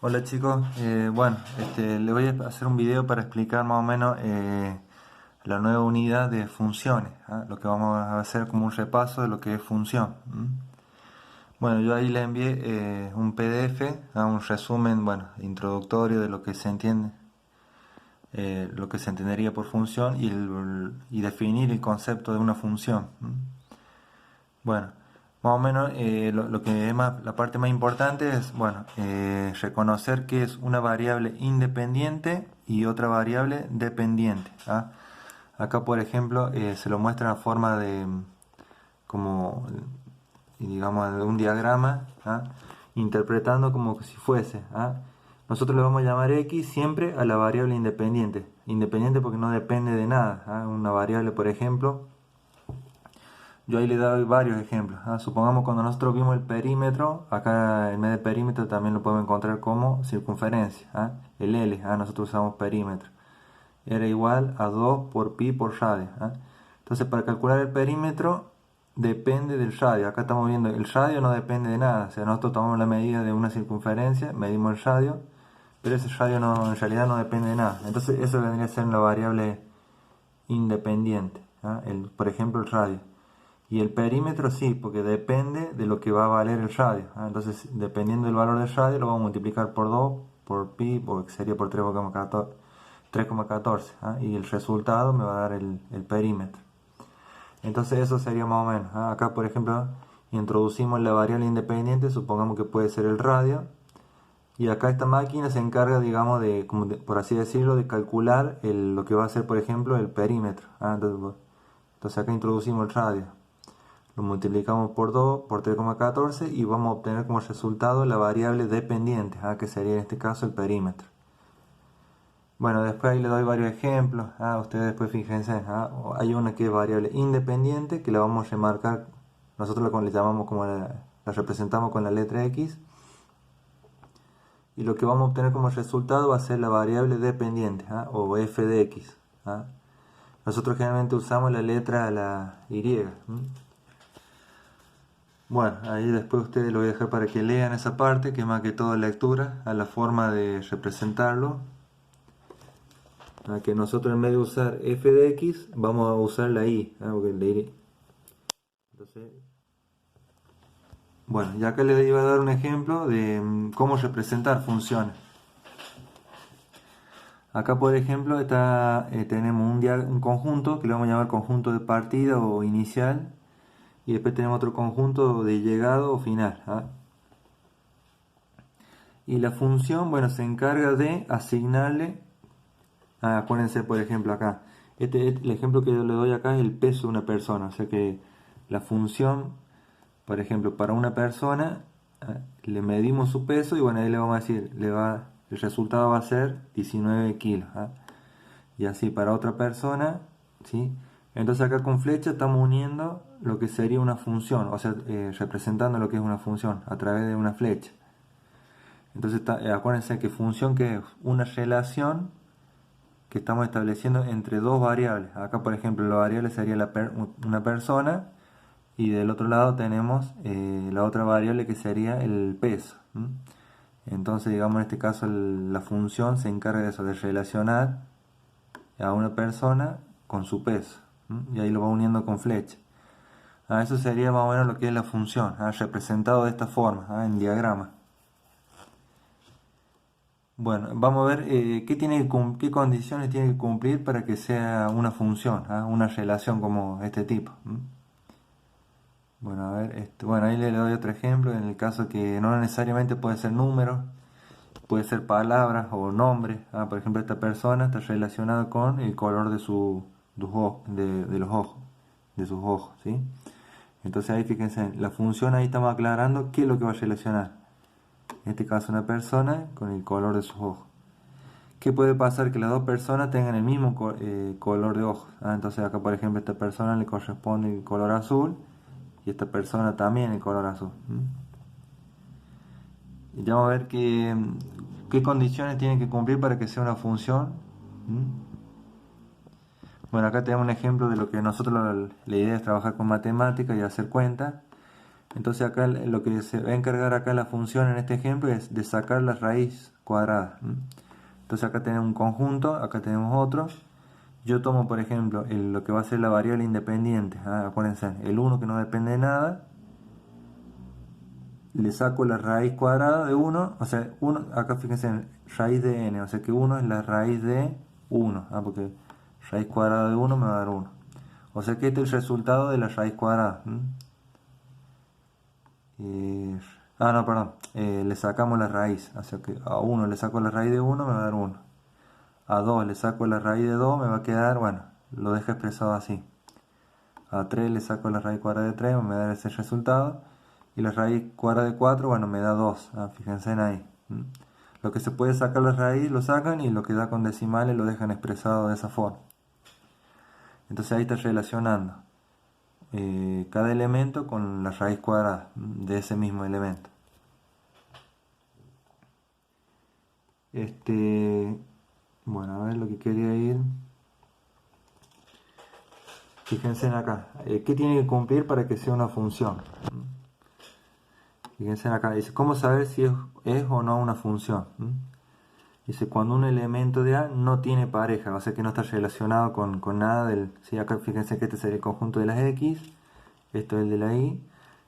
Hola chicos, bueno, les voy a hacer un video para explicar más o menos la nueva unidad de funciones, ¿ah? Lo que vamos a hacer como un repaso de lo que es función. Bueno, yo ahí le envié un PDF, un resumen, bueno, introductorio de lo que se entiende, lo que se entendería por función y definir el concepto de una función. Bueno, más o menos lo que es la parte más importante es, bueno, reconocer que es una variable independiente y otra variable dependiente. ¿Ah? Acá, por ejemplo, se lo muestra en forma de, como, digamos, de un diagrama, ¿ah? Interpretando como si fuese. ¿Ah? Nosotros le vamos a llamar x siempre a la variable independiente. Independiente porque no depende de nada. ¿Ah? Una variable, por ejemplo, yo ahí le doy varios ejemplos. Supongamos cuando nosotros vimos el perímetro, acá en vez de perímetro también lo podemos encontrar como circunferencia. El L, nosotros usamos perímetro. Era igual a 2 por pi por radio. Entonces para calcular el perímetro depende del radio. Acá estamos viendo el radio no depende de nada. O sea, nosotros tomamos la medida de una circunferencia, medimos el radio, pero ese radio no, en realidad no depende de nada. Entonces eso vendría a ser la variable independiente. Por ejemplo el radio. Y el perímetro sí, porque depende de lo que va a valer el radio. Entonces, dependiendo del valor del radio, lo vamos a multiplicar por 2, por pi, o que sería por 3,14. Y el resultado me va a dar el perímetro. Entonces, eso sería más o menos. Acá, por ejemplo, introducimos la variable independiente, supongamos que puede ser el radio. Y acá esta máquina se encarga, digamos, por así decirlo, de calcular lo que va a ser, por ejemplo, el perímetro. Entonces acá introducimos el radio. Lo multiplicamos por 2, por 3,14 y vamos a obtener como resultado la variable dependiente, que sería en este caso el perímetro. Bueno, después ahí le doy varios ejemplos. Ustedes después fíjense, hay una que es variable independiente, que la vamos a remarcar, nosotros le llamamos como la representamos con la letra X. Y lo que vamos a obtener como resultado va a ser la variable dependiente, o f de x. Nosotros generalmente usamos la letra la Y. Bueno, ahí después ustedes lo voy a dejar para que lean esa parte, que más que todo lectura, a la forma de representarlo. Que nosotros en vez de usar f de x, vamos a usar la y. Porque entonces, bueno, ya acá les iba a dar un ejemplo de cómo representar funciones. Acá, por ejemplo, tenemos un conjunto que le vamos a llamar conjunto de partida o inicial. Y después tenemos otro conjunto de llegado o final. Y la función, bueno, se encarga de asignarle, acuérdense por ejemplo acá, el ejemplo que yo le doy acá es el peso de una persona, o sea que la función, por ejemplo, para una persona, le medimos su peso y bueno, ahí le vamos a decir, el resultado va a ser 19 kilos. Y así para otra persona, ¿sí? Entonces acá con flecha estamos uniendo lo que sería una función, o sea, representando lo que es una función a través de una flecha. Entonces acuérdense que función que es una relación que estamos estableciendo entre dos variables. Acá por ejemplo la variable sería una persona y del otro lado tenemos la otra variable que sería el peso. Entonces digamos en este caso la función se encarga de eso, de relacionar a una persona con su peso. Y ahí lo va uniendo con flecha. Eso sería más o menos lo que es la función, representado de esta forma, en diagrama. Bueno, vamos a ver qué condiciones tiene que cumplir para que sea una función, una relación como este tipo. Bueno, a ver, bueno, ahí le doy otro ejemplo, en el caso que no necesariamente puede ser números, puede ser palabras o nombres. Por ejemplo, esta persona está relacionada con el color de de los ojos, de sus ojos, ¿sí? Entonces ahí fíjense, la función ahí estamos aclarando qué es lo que va a relacionar. En este caso una persona con el color de sus ojos. ¿Qué puede pasar? Que las dos personas tengan el mismo color de ojos. Entonces acá por ejemplo a esta persona le corresponde el color azul y a esta persona también el color azul. Y ya vamos a ver qué condiciones tiene que cumplir para que sea una función. Bueno, acá tenemos un ejemplo de lo que nosotros la idea es trabajar con matemáticas y hacer cuentas. Entonces acá lo que se va a encargar acá la función en este ejemplo es de sacar la raíz cuadrada. Entonces acá tenemos un conjunto, acá tenemos otro. Yo tomo por ejemplo lo que va a ser la variable independiente. Acuérdense, el 1 que no depende de nada. Le saco la raíz cuadrada de 1, o sea, acá fíjense en raíz de n, o sea que 1 es la raíz de 1, porque raíz cuadrada de 1 me va a dar 1. O sea que este es el resultado de la raíz cuadrada. No, perdón, le sacamos la raíz, o sea que a 1 le saco la raíz de 1, me va a dar 1. A 2 le saco la raíz de 2, me va a quedar, bueno, lo dejo expresado así. A 3 le saco la raíz cuadrada de 3, me da ese resultado. Y la raíz cuadrada de 4, bueno, me da 2. Fíjense en ahí. Lo que se puede sacar la raíz lo sacan y lo que da con decimales lo dejan expresado de esa forma. Entonces ahí está relacionando cada elemento con la raíz cuadrada de ese mismo elemento. Bueno, a ver lo que quería ir. Fíjense en acá. ¿Qué tiene que cumplir para que sea una función? Fíjense acá, dice, ¿cómo saber si es o no una función? Dice, cuando un elemento de A no tiene pareja, o sea que no está relacionado con nada del... ¿sí? Acá fíjense que este sería el conjunto de las X, esto es el de la Y,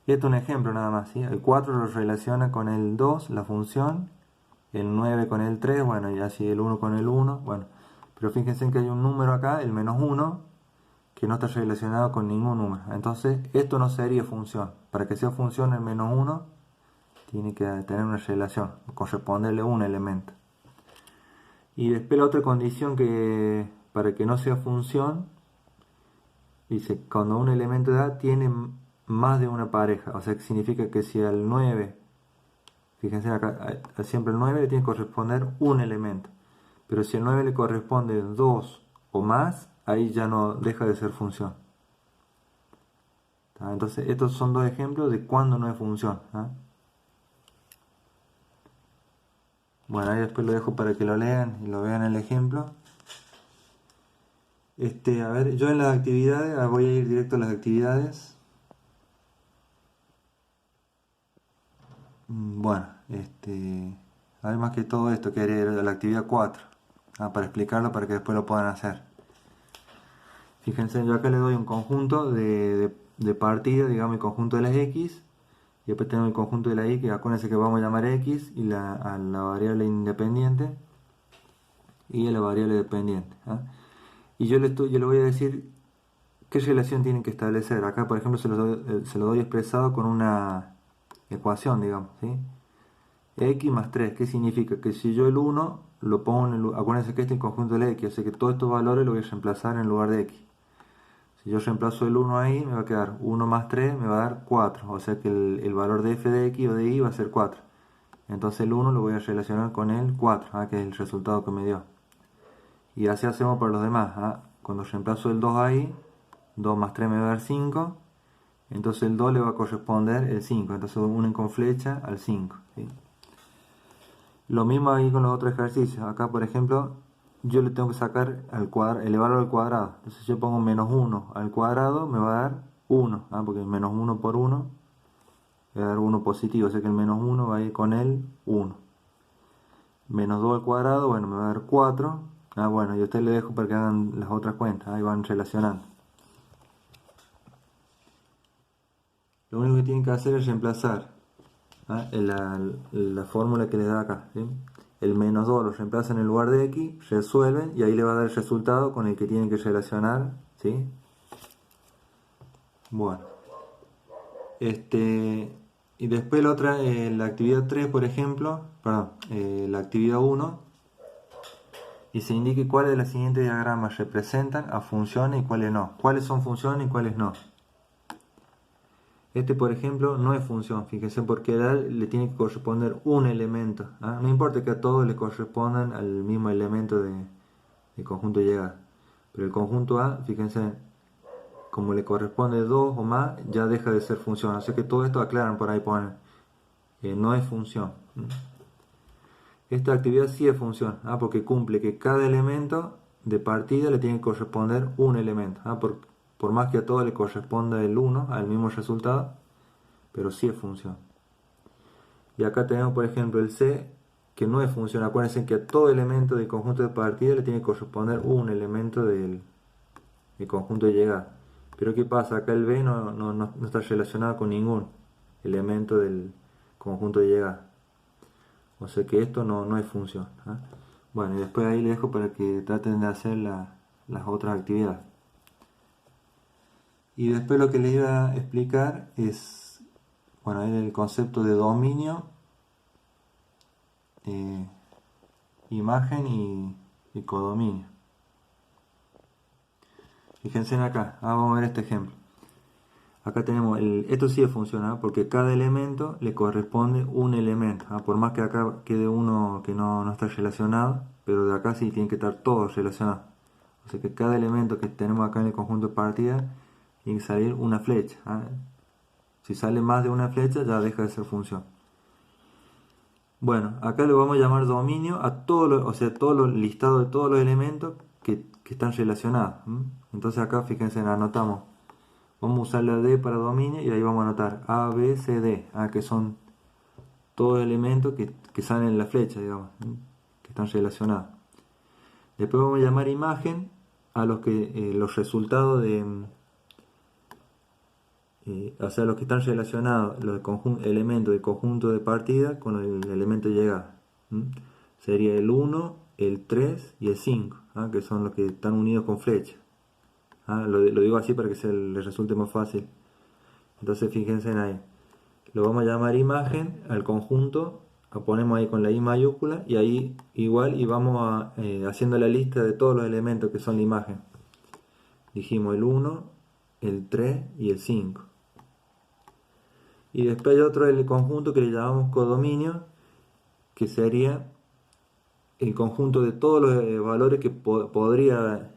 y esto es un ejemplo nada más, ¿sí? El 4 lo relaciona con el 2, la función, el 9 con el 3, bueno, y así el 1 con el 1, bueno. Pero fíjense que hay un número acá, el menos 1, que no está relacionado con ningún número. Entonces, esto no sería función. Para que sea función el menos 1, tiene que tener una relación, corresponderle un elemento. Y después la otra condición que para que no sea función, dice, cuando un elemento de A tiene más de una pareja, o sea que significa que si al 9, fíjense acá, siempre el 9 le tiene que corresponder un elemento, pero si al 9 le corresponde 2 o más, ahí ya no deja de ser función. Entonces estos son dos ejemplos de cuando no es función. Bueno, ahí después lo dejo para que lo lean y lo vean el ejemplo. A ver, yo en las actividades, voy a ir directo a las actividades. Bueno, además que todo esto, que era la actividad 4, para explicarlo para que después lo puedan hacer. Fíjense, yo acá le doy un conjunto de partida, digamos el conjunto de las X, y después tengo el conjunto de la Y, que acuérdense que vamos a llamar X, y a la variable independiente, y a la variable dependiente. Y yo le voy a decir qué relación tienen que establecer. Acá, por ejemplo, se lo doy expresado con una ecuación, digamos, ¿sí? X más 3, ¿qué significa? Que si yo el 1 lo pongo en el... Acuérdense que este es el conjunto de la X, o sea que todos estos valores los voy a reemplazar en lugar de X. Si yo reemplazo el 1 ahí, me va a quedar 1 más 3, me va a dar 4, o sea que el valor de f de X o de Y va a ser 4. Entonces el 1 lo voy a relacionar con el 4, que es el resultado que me dio. Y así hacemos para los demás. Cuando reemplazo el 2 ahí, 2 más 3 me va a dar 5. Entonces el 2 le va a corresponder el 5. Entonces unen con flecha al 5. ¿Sí? Lo mismo ahí con los otros ejercicios. Acá, por ejemplo, yo le tengo que sacar elevarlo al cuadrado. Entonces yo pongo menos 1 al cuadrado, me va a dar 1. Porque menos 1 por 1 me va a dar 1 positivo. O sea que el menos 1 va a ir con el 1. Menos 2 al cuadrado, bueno, me va a dar 4. Bueno, y a ustedes les dejo para que hagan las otras cuentas. Ahí van relacionando. Lo único que tienen que hacer es reemplazar la fórmula que les da acá. ¿Sí? El menos 2 lo reemplazan en lugar de X, resuelven y ahí le va a dar el resultado con el que tienen que relacionar. ¿Sí? Bueno. Y después la otra, la actividad 3, por ejemplo, perdón, la actividad 1, y se indique cuáles de los siguientes diagramas representan a funciones y cuáles no. Cuáles son funciones y cuáles no. Por ejemplo, no es función, fíjense, porque a él le tiene que corresponder un elemento. No importa que a todos le correspondan al mismo elemento de conjunto de llegada. Pero el conjunto A, fíjense, como le corresponde 2 o más, ya deja de ser función. Así que todo esto aclaran por ahí, ponen, no es función. Esta actividad sí es función, porque cumple que cada elemento de partida le tiene que corresponder un elemento. Por más que a todos le corresponda el 1, al mismo resultado, pero sí es función. Y acá tenemos por ejemplo el C, que no es función. Acuérdense que a todo elemento del conjunto de partida le tiene que corresponder un elemento del conjunto de llegada. Pero ¿qué pasa? Acá el B no está relacionado con ningún elemento del conjunto de llegada. O sea que esto no es función. Bueno, y después ahí les dejo para que traten de hacer las otras actividades. Y después lo que les iba a explicar es, bueno, el concepto de dominio, imagen y codominio. Fíjense acá, vamos a ver este ejemplo. Acá tenemos, esto sí funciona porque cada elemento le corresponde un elemento. Por más que acá quede uno que no está relacionado, pero de acá sí tienen que estar todos relacionados. O sea que cada elemento que tenemos acá en el conjunto de partida tiene que salir una flecha. Si sale más de una flecha ya deja de ser función. Bueno, acá le vamos a llamar dominio a todos los listados de todos los elementos que están relacionados. Entonces acá fíjense, anotamos. Vamos a usar la D para dominio y ahí vamos a anotar A, B, C, D, que son todos elementos que salen en la flecha, digamos, que están relacionados. Después vamos a llamar imagen a los que los resultados de, o sea, los que están relacionados, los elementos del conjunto de partida con el elemento de llegada. Sería el 1, el 3 y el 5, que son los que están unidos con flecha. Lo digo así para que les resulte más fácil. Entonces fíjense en ahí. Lo vamos a llamar imagen al conjunto. Lo ponemos ahí con la I mayúscula. Y ahí igual y vamos haciendo la lista de todos los elementos que son la imagen. Dijimos el 1, el 3 y el 5. Y después hay otro del conjunto que le llamamos codominio, que sería el conjunto de todos los valores que podría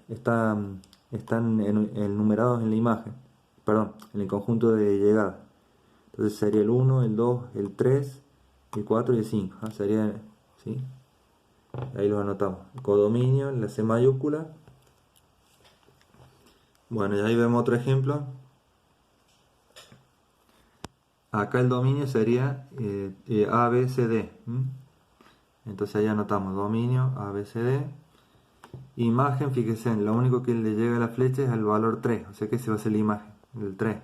están enumerados en la imagen, perdón, en el conjunto de llegada. Entonces sería el 1, el 2, el 3, el 4 y el 5. Sería, ¿sí? Ahí lo anotamos. Codominio, la C mayúscula. Bueno, y ahí vemos otro ejemplo. Acá el dominio sería A, B, C, D. Entonces ahí anotamos dominio, A, B, C, D. Imagen, fíjense, lo único que le llega a la flecha es el valor 3, o sea que ese va a ser la imagen, el 3.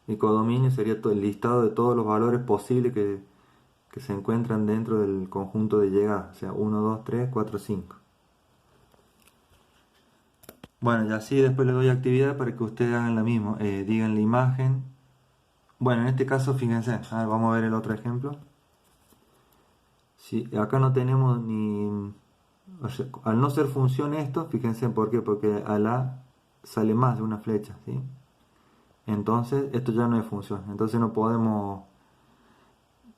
Y codominio sería el listado de todos los valores posibles que se encuentran dentro del conjunto de llegada, o sea 1, 2, 3, 4, 5. Bueno, y así después le doy actividad para que ustedes hagan lo mismo, digan la imagen. Bueno, en este caso fíjense, vamos a ver el otro ejemplo. Si acá no tenemos ni... O sea, al no ser función esto, fíjense por qué, porque a la sale más de una flecha, ¿sí? Entonces esto ya no es función, entonces no podemos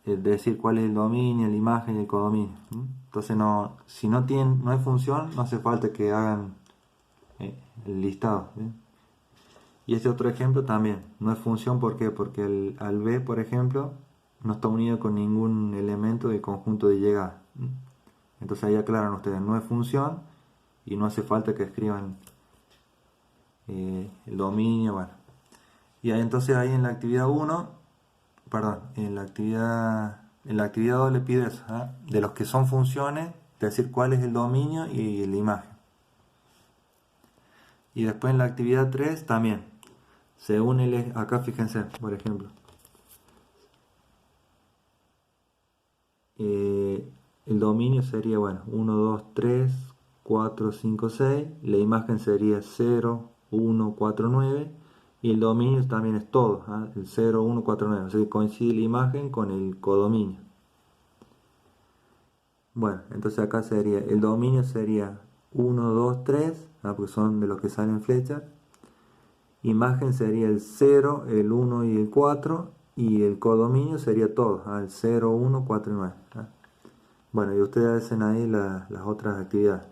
decir cuál es el dominio, la imagen y el codominio. Entonces si no hay función, no hace falta que hagan el listado, ¿sí? Y este otro ejemplo también no es función, ¿por qué? Porque al B, por ejemplo, no está unido con ningún elemento del conjunto de llegada. Entonces ahí aclaran ustedes, no es función y no hace falta que escriban el dominio, bueno. Y ahí, entonces ahí en la actividad 1, perdón, en la actividad 2 le pide eso, de los que son funciones, decir cuál es el dominio y la imagen. Y después en la actividad 3 también, según acá fíjense, por ejemplo, el dominio sería, bueno, 1, 2, 3, 4, 5, 6. La imagen sería 0, 1, 4, 9. Y el dominio también es todo, el 0, 1, 4, 9. O sea que coincide la imagen con el codominio. Bueno, entonces acá sería, el dominio sería 1, 2, 3, porque son de los que salen flechas. Imagen sería el 0, el 1 y el 4. Y el codominio sería todo, el 0, 1, 4 y 9. Bueno, y ustedes hacen ahí las otras actividades.